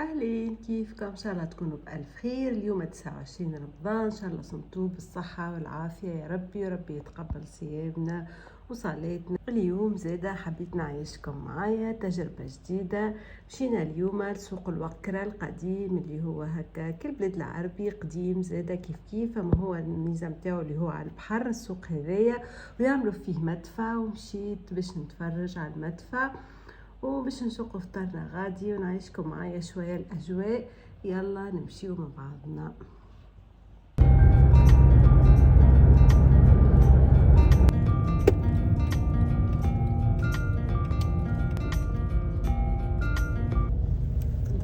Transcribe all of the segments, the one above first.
أهلين، كيفكم؟ إن شاء الله تكونوا بألف خير. اليوم 29 رمضان، إن شاء الله صمتوه بالصحة والعافية يا ربي، وربي يتقبل صيامنا وصلاتنا. اليوم زادة حبيت نعيشكم معايا تجربة جديدة. مشينا اليوم لسوق الوكرة القديم اللي هو هكا كل بلاد العربي قديم زادة كيف ما هو الميزة متاعو اللي هو على البحر. السوق هذايا ويعملوا فيه مدفع، ومشيت باش نتفرج على المدفع وباش نشوق فطرنا غادي ونعيشكم معايا شوية الأجواء. يلا نمشيو مع بعضنا.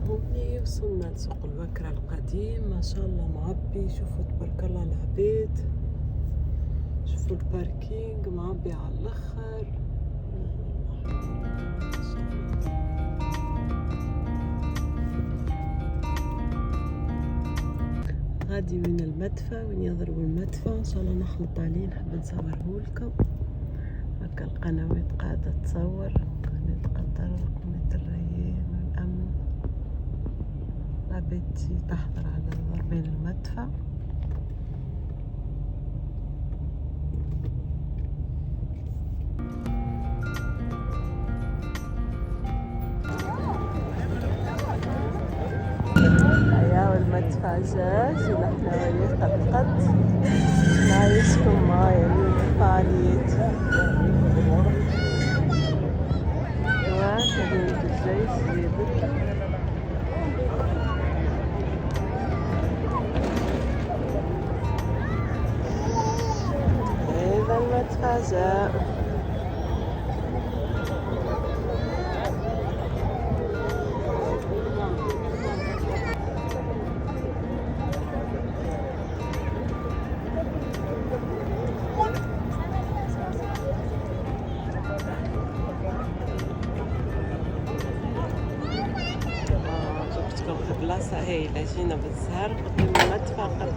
هوني وصلنا لسوق الوكرة القديم، ما شاء الله معبي. شوفوا تبارك الله العباد، شوفوا الباركينج معبي على الاخر. غادي وين المدفع، وين يضربوا المدفع. ان شاء الله نحلط عليه، نحب نصوره لكم. هكا القنوات قاعدة تصور، قناة قطر، قناة الريان والأمن. العباد تحضر على ضربين المدفع. المدفع جاج ونحن وياه قد نعيشكم معايا الفعاليات. وكذلك الجيش زادت. هذا المدفع جاء. بلاصة هايلة، جينا بالزهر قدام المدفع قد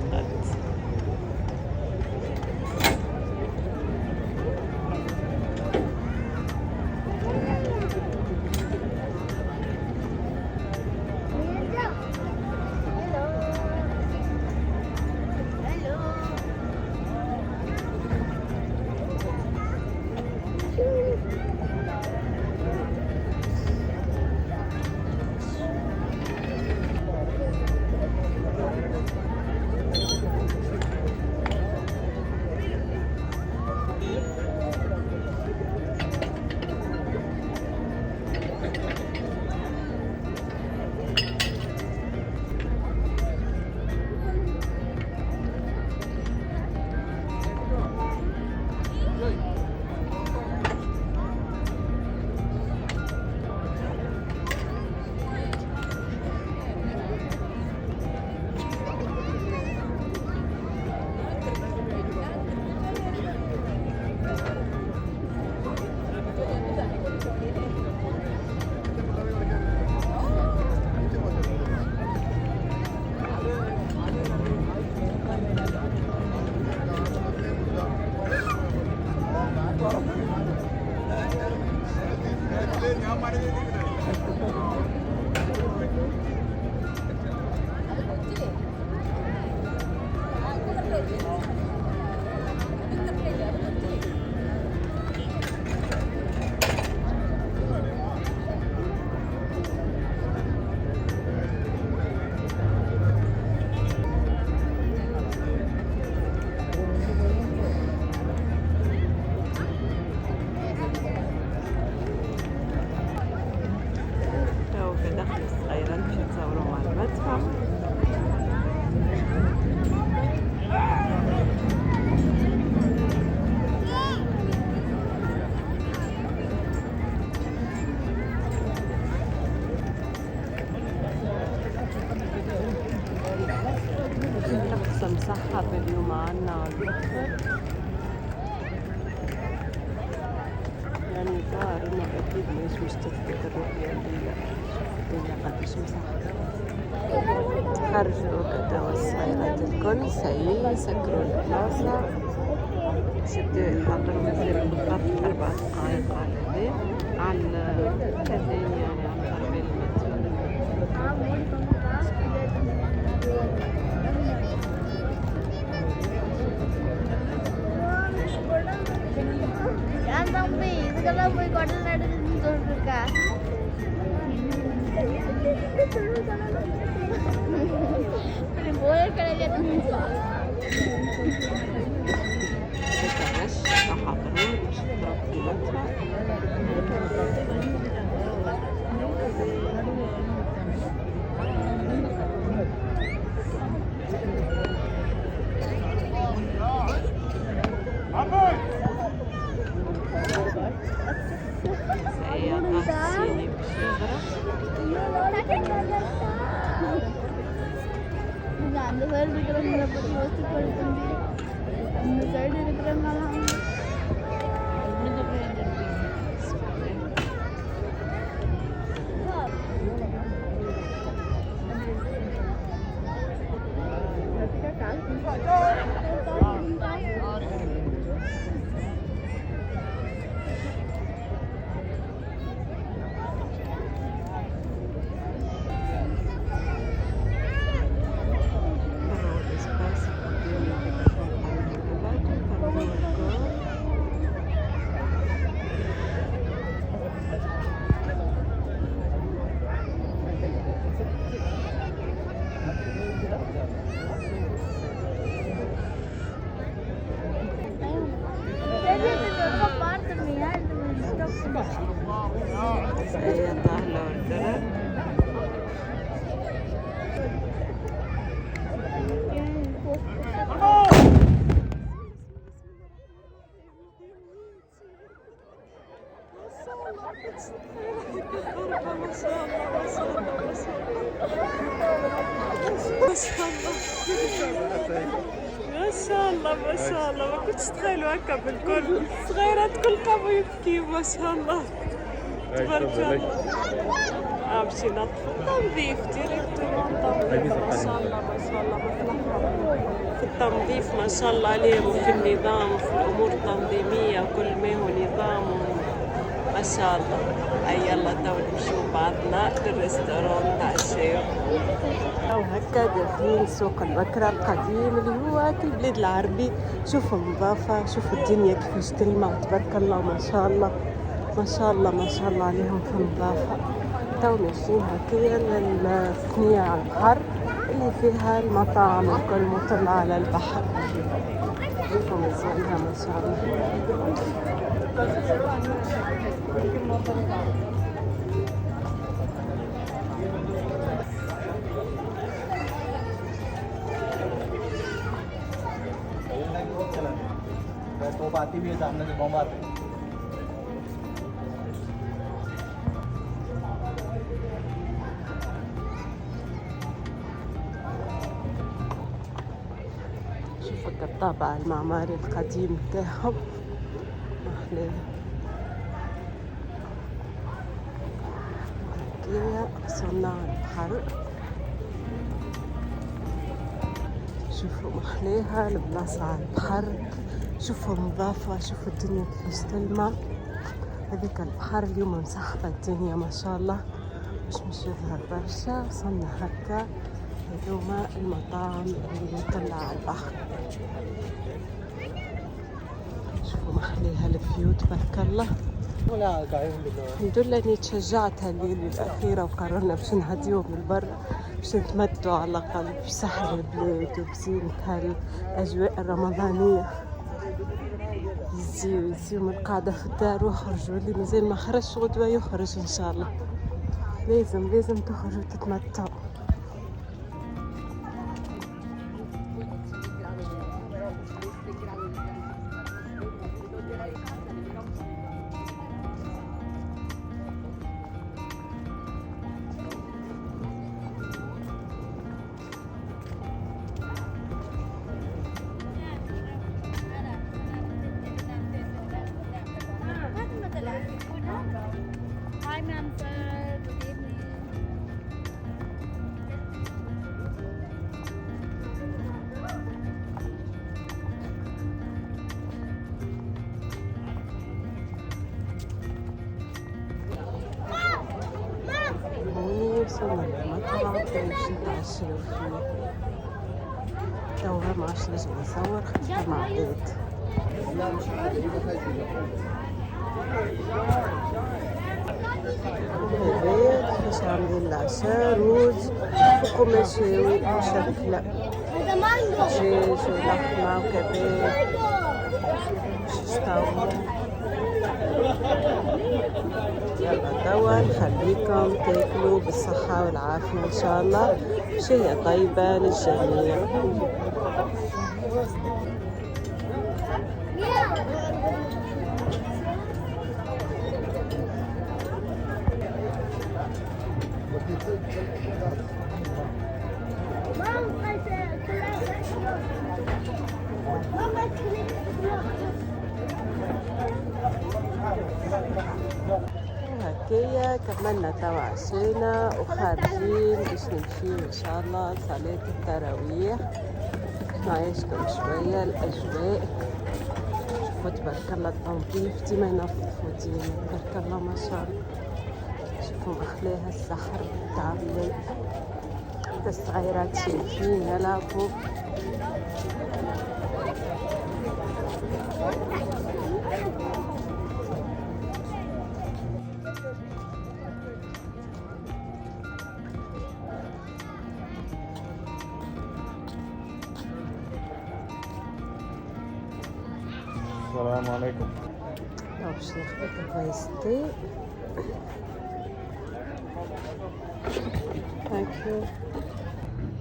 مسحب اليوم عنا على البحر، يعني ظاهر انه اكيد مش تثبت الرؤية اللي الدنيا قديش مسحبة. خرجوا كدا السيارات الكل سيسكروا البلاصة باش يبداو يحضروا. مازال بالضبط 4 دقايق على الكازين، يعني على ضربين المدفع. ما شاء الله ما شاء الله، ما كنتش تخيلوا هكا بالكل. صغيرات كل قاموا يبكيو ما شاء الله تبارك الله. باش ينظفوا التنظيف ديريكتومون. ما شاء الله ما شاء الله في التنظيف ما شاء الله عليهم، وفي النظام وفي الامور التنظيميه وكل ما هو نظام ما شاء الله. هيا يلا تو نمشيو بعضنا للريستورون تاع الشيخ. او هكا داخلين سوق البكرة القديم اللي هو كالبلاد العربي. شوفوا النظافة، شوفوا الدنيا كيفاش تلمع تبارك الله ما شاء الله ما شاء الله ما شاء الله عليهم في النظافة. تو ماشيين هكايا للثنية على البحر اللي فيها المطاعم الكل مطلة على البحر. شوفوا مزيانها ما شاء الله. तो आती भी है सामने से बम आते हैं। شوفوا الطابع المعماري القديم تاعهم محلاه. هكايا وصلنا على البحر. شوفوا محلاها البلاصة على البحر، شوفوا النظافة، شوفوا الدنيا كيفاش تلمع. هذيك البحر اليوم مسحبة الدنيا ما شاء الله، مش يظهر برشا. وصلنا هكا هذوما المطاعم اللي مطلع على البحر. شوفوا محليها الفيو تبارك الله. الحمد لله اني تشجعت هالليلة الأخيرة وقررنا باش نهديو بالبر، باش نتمتعوا على الأقل بسحر البلاد وبزينة هالأجواء الرمضانية. يزيو من القاعدة في الدار وخرجوا، اللي مازال ما خرجش غدوة يخرج إن شاء الله. لازم تخرجوا تتمتعوا. Hi ma'am, sir. Good evening. هوني وصلنا للمطعم باش نتعشاو فيه. توها معاش نجم نصور خاطر معدات. هذا كيفاش عاملين العشاء، روز وقماشاوي مشكلة. هذا دجاج ولحمة وكباب شطاوة. يلا توا نخليكم تاكلوا بالصحة والعافية إن شاء الله، شيء طيبة للجميع. هكايا كملنا توا عشينا وخارجين باش نمشيو ان شاء الله لصلاة التراويح. نعيشكم شوية الاجواء. شوفوا تبارك الله التنظيف ديما ينظفوا ديما تبارك الله ما شاء الله. شوفوا محلاها السحر تاع الليل، الصغيرات شايفين يلعبوا. السلام عليكم. باش ناخذ الفايستي. ثانكيو.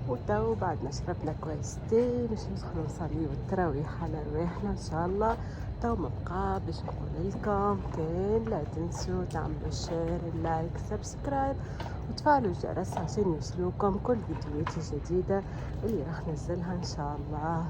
وتو بعد ما شربنا كويستي باش ندخلو نصليو التراويح على رواحنا ان شاء الله. تو مبقى باش نقول لكم كان لا تنسوا تعملوا شير لايك سبسكرايب وتفعلوا الجرس عشان يوصلوكم كل فيديوهات جديدة اللي راح ننزلها ان شاء الله.